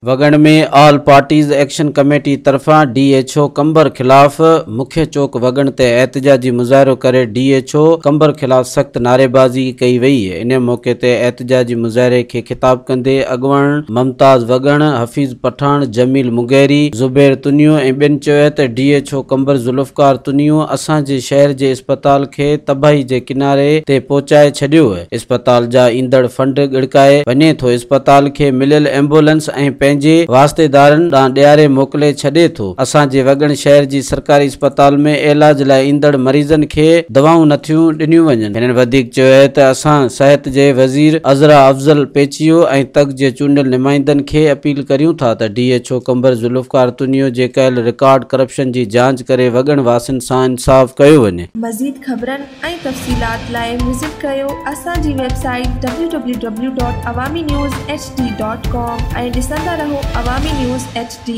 वगण में all parties action committee तरफां DHO कंबर खिलाफ़ मुख्य चौक वगण ते एहतजाजी मुज़ाहिरो करे DHO कंबर खिलाफ़ सख्त नारेबाज़ी कई वई। इन मौके ते एहतजाजी मुज़ाहिरे खे खिताब कंदे अॻवान मुमताज़ वगण, हफ़ीज़ पठान, जमील मुगैरी, ज़ुबैर तुनियो ऐं ॿियनि चयो त DHO कंबर ज़ुल्फ़कार तुनियो असांजे शहर जे इस्पताल खे तबाही जे किनारे ते पहुचाए छॾियो। इस्पताल जा ईंदड़ फंड गिड़काए वञे थो। इस्पताल खे मिलियल एम्बुलेंस ऐं पंहिंजे वास्तेदारनि ॾांहुं ॾियारे मोकिले छॾे थो। असांजे वगण शहर जी सरकारी इस्पताल में इलाज लाइ ईंदड़ मरीज़नि खे दवाऊं नथियूं ॾिनियूं वञनि। हिननि वधीक चयो त असां सिहत जे वज़ीर अज़रा अफ़ज़ल पेचियो ऐं तक जे चूंडियल नुमाइंदनि खे अपील करियूं था त DHO कंबर ज़ुल्फ़कार तुनियो जे कयल रिकॉर्ड करप्शन जी जांच करे वगण वासियुनि सां इंसाफ़ कयो वञे। मज़ीद ख़बरनि ऐं तफ़सीलात लाइ विज़िट कयो असांजी वेबसाइट www.awamiNewsHD.com ऐं ॾिसंदा रहो अवामी न्यूज़ HD।